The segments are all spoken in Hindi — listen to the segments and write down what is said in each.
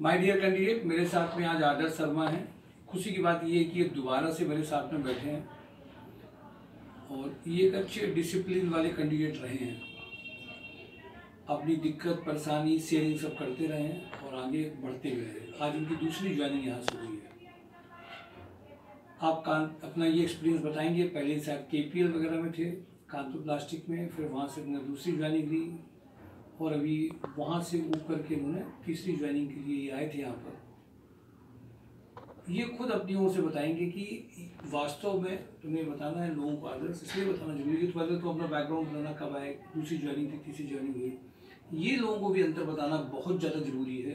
माय डियर कैंडिडेट, मेरे साथ में आज आदर्श शर्मा हैं। खुशी की बात ये है कि ये दोबारा से मेरे साथ में बैठे हैं और ये एक अच्छे डिसिप्लिन वाले कैंडिडेट रहे हैं। अपनी दिक्कत परेशानी शेयरिंग सब करते रहे हैं और आगे बढ़ते भी रहे। आज उनकी दूसरी ज्वाइनिंग यहाँ से हुई है। आप अपना ये एक्सपीरियंस बताएंगे। पहले शायद KPL वगैरह में थे, कानपुर प्लास्टिक में, फिर वहाँ से उन्होंने दूसरी ज्वाइनिंग ली और अभी वहाँ से ऊपर के उन्होंने तीसरी ज्वाइनिंग के लिए आए थे यहाँ पर। ये खुद अपनी ओर से बताएंगे कि वास्तव में तुम्हें बताना है लोगों को आदर्श इसलिए बताना जरूरी है। तो पहले तो अपना बैकग्राउंड बताना, कब आए, दूसरी ज्वाइनिंग थी, तीसरी ज्वाइनिंग हुई, ये लोगों को भी अंतर बताना बहुत ज़्यादा जरूरी है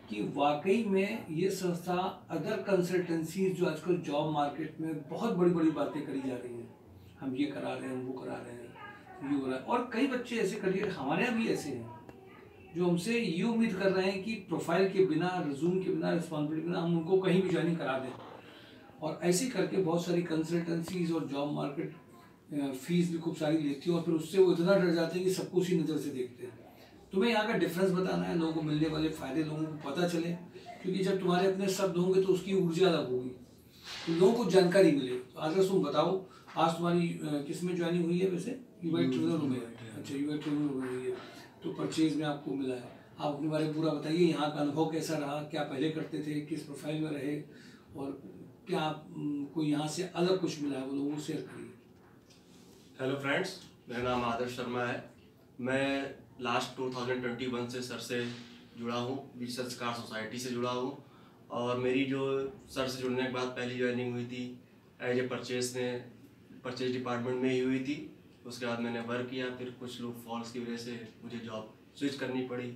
कि वाकई में ये संस्था अदर कंसल्टेंसीज जो आजकल जॉब मार्केट में बहुत बड़ी बड़ी बातें करी जा रही हैं, हम ये करा रहे हैं, हम वो करा रहे हैं, ये हो रहा है। और कई बच्चे ऐसे करियर हमारे यहाँ भी ऐसे हैं जो हमसे ये उम्मीद कर रहे हैं कि प्रोफाइल के बिना, रिज्यूम के बिना, रिस्पॉन्सिबिलिटी के बिना हम उनको कहीं भी ज्वाइनिंग करा दें। और ऐसे करके बहुत सारी कंसल्टेंसीज और जॉब मार्केट फीस भी खूब सारी लेती है और फिर उससे वो इतना डर जाते हैं कि सबको उसी नज़र से देखते हैं। तुम्हें यहाँ का डिफरेंस बताना है, लोगों को मिलने वाले फ़ायदे लोगों को पता चले, क्योंकि जब तुम्हारे अपने शब्द होंगे तो उसकी ऊर्जा अलग होगी, तो लोगों को जानकारी मिले। तो आदर्श तुम बताओ, आज तुम्हारी किस में ज्वाइनिंग हुई है? वैसे UI ट्रेनर में। अच्छा, UI ट्रेनर हुई है, तो परचेज में आपको मिला है। आप अपने बारे में पूरा बताइए, यहाँ का अनुभव कैसा रहा, क्या पहले करते थे, किस प्रोफाइल में रहे और क्या आपको यहाँ से अलग कुछ मिला है, वो लोगों को शेयर करिए। हेलो फ्रेंड्स, मेरा नाम आदर्श शर्मा है। मैं लास्ट 2021 से सर से जुड़ा हूँ, रिसर्च कार सोसाइटी से जुड़ा हूँ और मेरी जो सर से जुड़ने के बाद पहली ज्वाइनिंग हुई थी एज ए परचेज डिपार्टमेंट में ही हुई थी। उसके बाद मैंने वर्क किया, फिर कुछ लोग फॉल्स की वजह से मुझे जॉब स्विच करनी पड़ी।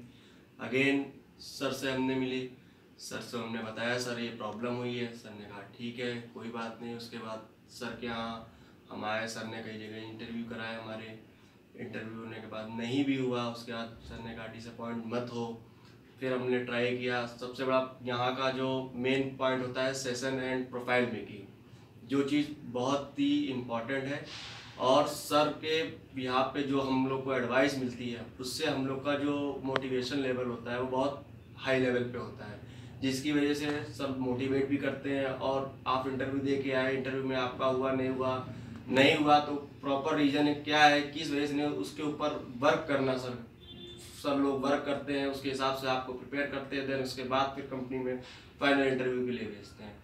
अगेन सर से हमने मिली, सर से हमने बताया सर ये प्रॉब्लम हुई है। सर ने कहा ठीक है, कोई बात नहीं। उसके बाद सर के यहाँ हम आए, सर ने कई जगह इंटरव्यू कराया। हमारे इंटरव्यू होने के बाद नहीं भी हुआ, उसके बाद सर ने कहा डिसअपॉइंट मत हो। फिर हमने ट्राई किया। सबसे बड़ा यहाँ का जो मेन पॉइंट होता है सेशन एंड प्रोफाइल मेकिंग, जो चीज़ बहुत ही इम्पॉर्टेंट है और सर के बिहाफ पे जो हम लोग को एडवाइस मिलती है उससे हम लोग का जो मोटिवेशन लेवल होता है वो बहुत हाई लेवल पे होता है, जिसकी वजह से सब मोटिवेट भी करते हैं। और आप इंटरव्यू दे के आए, इंटरव्यू में आपका हुआ नहीं हुआ तो प्रॉपर रीज़न क्या है, किस वजह से नहीं, उसके ऊपर वर्क करना। सर लोग वर्क करते हैं, उसके हिसाब से आपको प्रिपेयर करते हैं। देन उसके बाद फिर कंपनी में फाइनल इंटरव्यू के लिए भेजते हैं।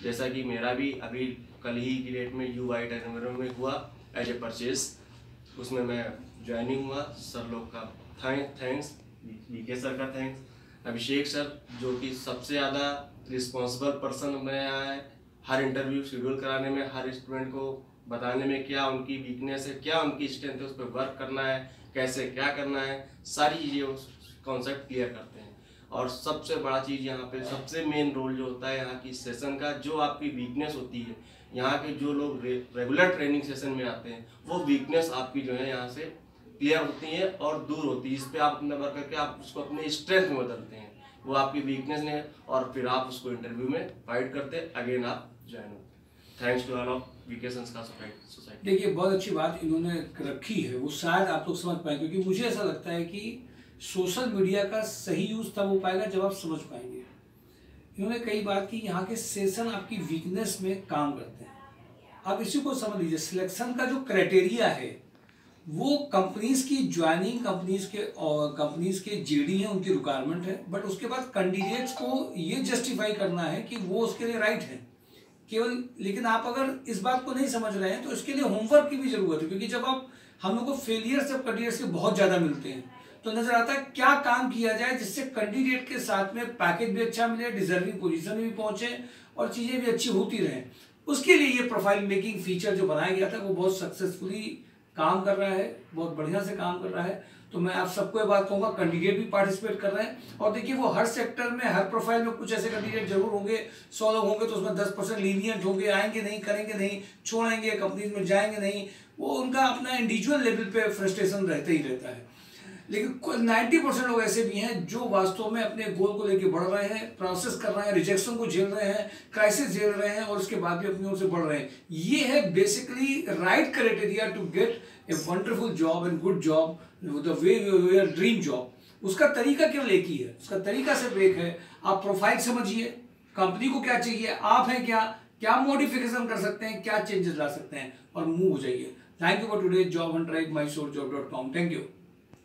जैसा कि मेरा भी अभी कल ही की डेट में UI ट्रेनर में हुआ एज ए परचेज, उसमें मैं ज्वाइनिंग हुआ। सर लोग का थैंक्स, BK सर का थैंक्स, अभिषेक सर जो कि सबसे ज़्यादा रिस्पॉन्सिबल पर्सन में आए हर इंटरव्यू शेड्यूल कराने में, हर स्टूडेंट को बताने में क्या उनकी वीकनेस है, क्या उनकी स्ट्रेंथ है, उस पर वर्क करना है, कैसे क्या करना है, सारी चीज़ें उस कॉन्सेप्ट क्लियर करते हैं। और सबसे बड़ा चीज़ यहाँ पे सबसे मेन रोल जो होता है यहाँ की सेशन का, जो आपकी वीकनेस होती है, यहाँ के जो लोग रेगुलर ट्रेनिंग सेशन में आते हैं वो वीकनेस आपकी जो है यहाँ से क्लियर होती है और दूर होती है। इस पर आप अपना वर्क करके आप उसको अपने स्ट्रेंथ में बदलते हैं, वो आपकी वीकनेस नहीं है, और फिर आप उसको इंटरव्यू में फाइट करते हैं, अगेन आप ज्वाइन होते हैं। Thanks to all of BK Sanskar society. देखिए, बहुत अच्छी बात इन्होंने रखी है, वो शायद आप लोग समझ पाए, क्योंकि मुझे ऐसा लगता है कि सोशल मीडिया का सही यूज तब हो पाएगा जब आप समझ पाएंगे। इन्होंने कई बात की, यहाँ के सेशन आपकी वीकनेस में काम करते हैं। आप इसी को समझ लीजिए, सिलेक्शन का जो क्राइटेरिया है वो कंपनीज की ज्वाइनिंग, कंपनीज के JD हैं, उनकी रिक्वायरमेंट है, बट उसके बाद कैंडिडेट्स को ये जस्टिफाई करना है कि वो उसके लिए राइट है केवल। लेकिन आप अगर इस बात को नहीं समझ रहे हैं तो इसके लिए होमवर्क की भी जरूरत है, क्योंकि जब आप हम लोग को फेलियर सब कैंडिडेट्स के बहुत ज़्यादा मिलते हैं तो नजर आता है क्या काम किया जाए जिससे कैंडिडेट के साथ में पैकेज भी अच्छा मिले, डिजर्विंग पोजीशन में भी पहुंचे और चीज़ें भी अच्छी होती रहें। उसके लिए ये प्रोफाइल मेकिंग फीचर जो बनाया गया था वो बहुत सक्सेसफुली काम कर रहा है, बहुत बढ़िया से काम कर रहा है। तो मैं आप सबको ये बात कहूँगा, कैंडिडेट भी पार्टिसिपेट कर रहे हैं। और देखिए, वो हर सेक्टर में, हर प्रोफाइल में कुछ ऐसे कैंडिडेट जरूर होंगे, 100 लोग होंगे तो उसमें 10% लीनियंट होंगे, आएंगे नहीं, करेंगे नहीं, छोड़ेंगे, कंपनीज में जाएंगे नहीं। वो उनका अपना इंडिविजुअल लेवल पे फ्रस्ट्रेशन रहता ही रहता है। लेकिन 90% लोग ऐसे भी हैं जो वास्तव में अपने गोल को लेकर बढ़ रहे हैं, प्रोसेस कर रहे हैं, रिजेक्शन को झेल रहे हैं, क्राइसिस झेल रहे हैं और उसके बाद भी अपनी ओर से बढ़ रहे हैं। ये है basically right criteria to get a wonderful job and good job, the way your dream job. उसका तरीका केवल एक ही है, उसका तरीका सिर्फ एक है। आप प्रोफाइल समझिए, कंपनी को क्या चाहिए, आप हैं क्या, क्या मॉडिफिकेशन कर सकते हैं, क्या चेंजेस ला सकते हैं, और मूव हो जाइए। Thank you for today job Hunt, mysore job.com। Thank you.